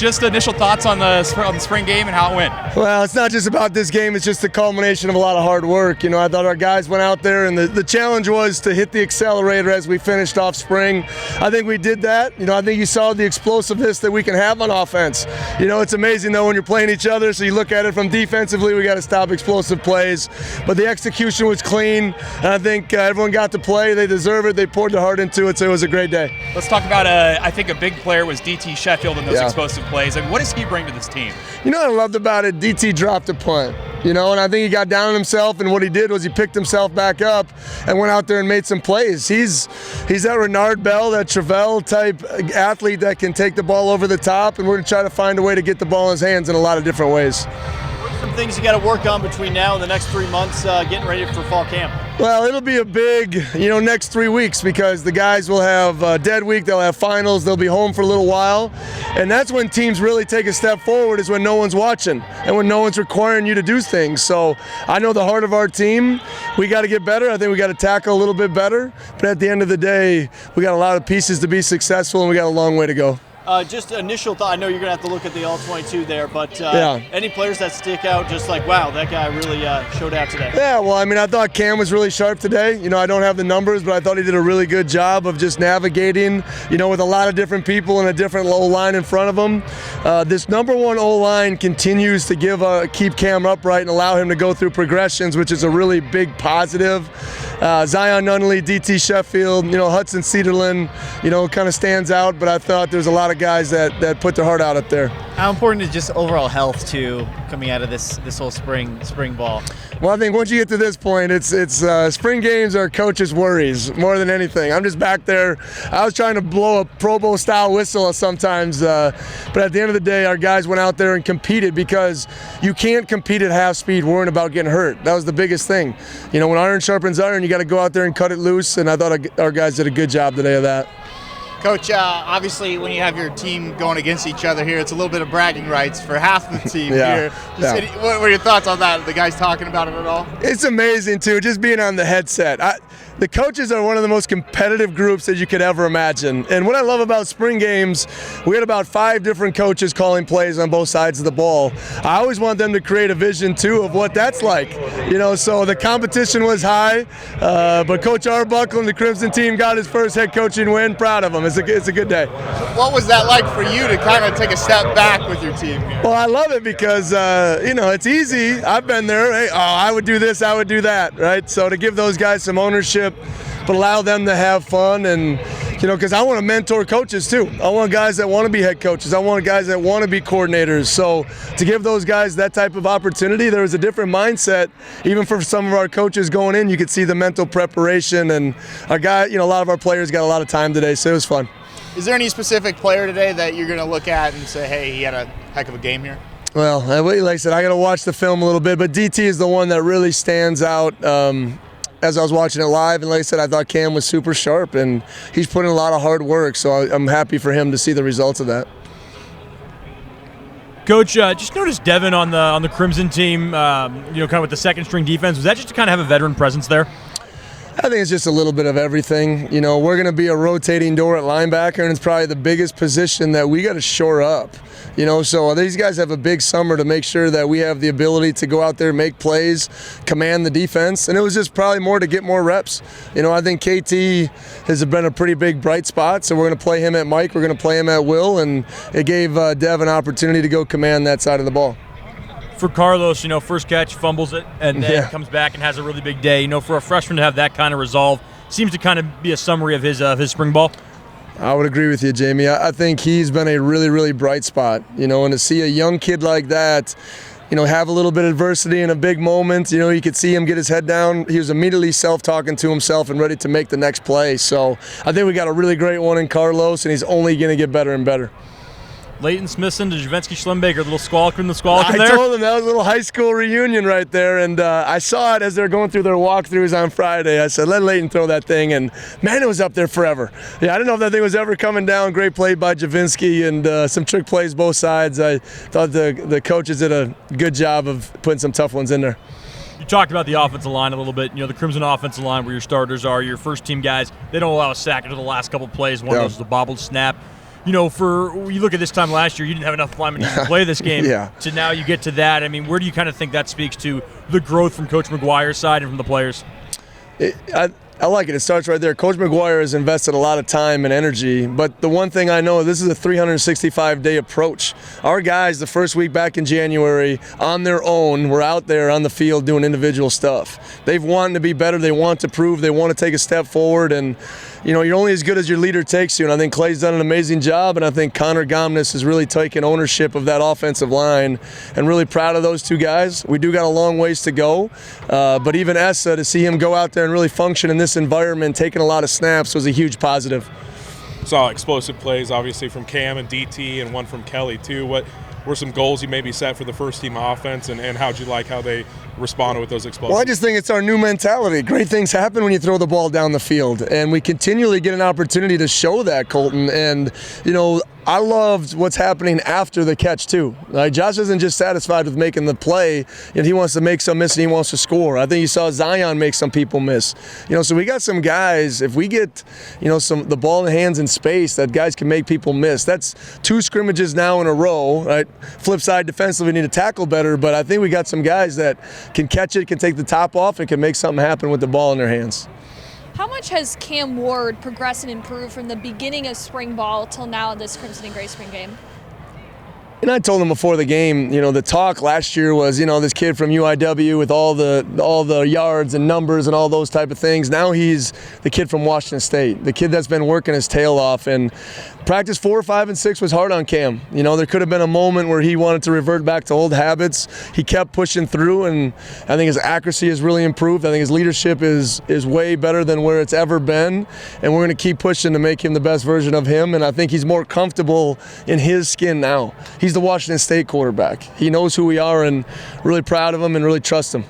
Just initial thoughts on the spring game and how it went. Well, it's not just about this game. It's just the culmination of a lot of hard work. You know, I thought our guys went out there, and the challenge was to hit the accelerator as we finished off spring. I think we did that. You know, I think you saw the explosiveness that we can have on offense. You know, it's amazing, though, when you're playing each other, so you look at it from defensively, we got to stop explosive plays. But the execution was clean, and I think everyone got to play. They deserve it. They poured their heart into it, so it was a great day. Let's talk about, I think a big player was DT Sheffield in those explosive plays. I mean, what does he bring to this team? You know what I loved about it? DT dropped a punt, you know, and I think he got down on himself, and what he did was he picked himself back up and went out there and made some plays. He's that Renard Bell, that Travell type athlete that can take the ball over the top, and we're going to try to find a way to get the ball in his hands in a lot of different ways. What are some things you got to work on between now and the next 3 months getting ready for fall camp? Well, it'll be a big, next 3 weeks, because the guys will have a dead week, they'll have finals, they'll be home for a little while, and that's when teams really take a step forward, is when no one's watching and when no one's requiring you to do things. So I know the heart of our team, we got to get better. I think we got to tackle a little bit better, but at the end of the day, we got a lot of pieces to be successful, and we got a long way to go. Just initial thought, I know you're going to have to look at the All-22 there, but any players that stick out just like, wow, that guy really showed out today? Yeah, well, I mean, I thought Cam was really sharp today. You know, I don't have the numbers, but I thought he did a really good job of just navigating, with a lot of different people and a different O-line in front of him. This number one O-line continues to keep Cam upright and allow him to go through progressions, which is a really big positive. Zion Nunley, DT Sheffield, Hudson Cedarland, kind of stands out, but I thought there's a lot of guys that put their heart out up there. How important is just overall health too, coming out of this whole spring ball? Well, I think once you get to this point, it's spring games are coaches' worries more than anything. I'm just back there. I was trying to blow a Pro Bowl style whistle sometimes, but at the end of the day, our guys went out there and competed, because you can't compete at half speed worrying about getting hurt. That was the biggest thing. When iron sharpens iron, you got to go out there and cut it loose, and I thought our guys did a good job today of that. Coach, obviously when you have your team going against each other here, it's a little bit of bragging rights for half the team here. What were your thoughts on that? Are the guys talking about it at all? It's amazing, too, just being on the headset. The coaches are one of the most competitive groups that you could ever imagine. And what I love about spring games, we had about 5 different coaches calling plays on both sides of the ball. I always want them to create a vision, too, of what that's like. So the competition was high, but Coach Arbuckle and the Crimson team got his first head coaching win. Proud of them. It's a good day. What was that like for you to kind of take a step back with your team here? Well, I love it because, it's easy. I've been there. Hey, I would do this, I would do that, right? So to give those guys some ownership, but allow them to have fun, and because I want to mentor coaches too. I want guys that want to be head coaches. I want guys that want to be coordinators. So to give those guys that type of opportunity, there was a different mindset. Even for some of our coaches going in, you could see the mental preparation, and our guy, a lot of our players got a lot of time today, so it was fun. Is there any specific player today that you're going to look at and say, hey, he had a heck of a game here? Well, like I said, I got to watch the film a little bit, but DT is the one that really stands out. As I was watching it live, and like I said, I thought Cam was super sharp, and he's put in a lot of hard work, so I'm happy for him to see the results of that. Coach, just noticed Devin on the Crimson team, kind of with the second string defense. Was that just to kind of have a veteran presence there? I think it's just a little bit of everything. We're going to be a rotating door at linebacker, and it's probably the biggest position that we got to shore up. So these guys have a big summer to make sure that we have the ability to go out there, make plays, command the defense, and it was just probably more to get more reps. I think KT has been a pretty big bright spot, so we're going to play him at Mike, we're going to play him at Will, and it gave Dev an opportunity to go command that side of the ball. For Carlos, first catch, fumbles it, and then comes back and has a really big day. For a freshman to have that kind of resolve seems to kind of be a summary of his spring ball. I would agree with you, Jamie. I think he's been a really, really bright spot. And to see a young kid like that, have a little bit of adversity in a big moment, you could see him get his head down. He was immediately self-talking to himself and ready to make the next play. So I think we got a really great one in Carlos, and he's only going to get better and better. Leighton Smithson to Javensky Schlembaker, a little squawk in the there. I told them that was a little high school reunion right there, and I saw it as they were going through their walkthroughs on Friday. I said, let Leighton throw that thing, and man, it was up there forever. Yeah, I didn't know if that thing was ever coming down. Great play by Javensky, and some trick plays both sides. I thought the coaches did a good job of putting some tough ones in there. You talked about the offensive line a little bit. The Crimson offensive line where your starters are, your first team guys, they don't allow a sack until the last couple plays. One of those is the bobbled snap. for you look at this time last year, you didn't have enough linemen to play this game. Yeah. To now you get to that. I mean, where do you kind of think that speaks to the growth from Coach McGuire's side and from the players? I like it. It starts right there. Coach McGuire has invested a lot of time and energy, but the one thing I know, this is a 365-day approach. Our guys, the first week back in January, on their own, were out there on the field doing individual stuff. They've wanted to be better. They want to prove. They want to take a step forward, and you're only as good as your leader takes you, and I think Clay's done an amazing job, and I think Connor Gomnes has really taken ownership of that offensive line, and really proud of those two guys. We do got a long ways to go, but even Essa, to see him go out there and really function in this environment, taking a lot of snaps, was a huge positive. Saw explosive plays, obviously, from Cam and DT, and one from Kelly, too. What were some goals you maybe set for the first team offense, and how'd you like how they responded with those explosives? Well, I just think it's our new mentality. Great things happen when you throw the ball down the field, and we continually get an opportunity to show that, Colton. And, I loved what's happening after the catch, too. Josh isn't just satisfied with making the play, and he wants to make some miss and he wants to score. I think you saw Zion make some people miss. So we got some guys, if we get, the ball in the hands in space, that guys can make people miss. That's 2 scrimmages now in a row, right? Flip side defensively, we need to tackle better, but I think we got some guys that can catch it, can take the top off, and can make something happen with the ball in their hands. How much has Cam Ward progressed and improved from the beginning of spring ball till now in this Crimson and Gray spring game? And I told him before the game, the talk last year was, this kid from UIW with all the yards and numbers and all those type of things. Now he's the kid from Washington State, the kid that's been working his tail off. And practice 4, 5, and 6 was hard on Cam. There could have been a moment where he wanted to revert back to old habits. He kept pushing through, and I think his accuracy has really improved. I think his leadership is way better than where it's ever been, and we're going to keep pushing to make him the best version of him. And I think he's more comfortable in his skin now. He's the Washington State quarterback. He knows who we are, and really proud of him and really trust him.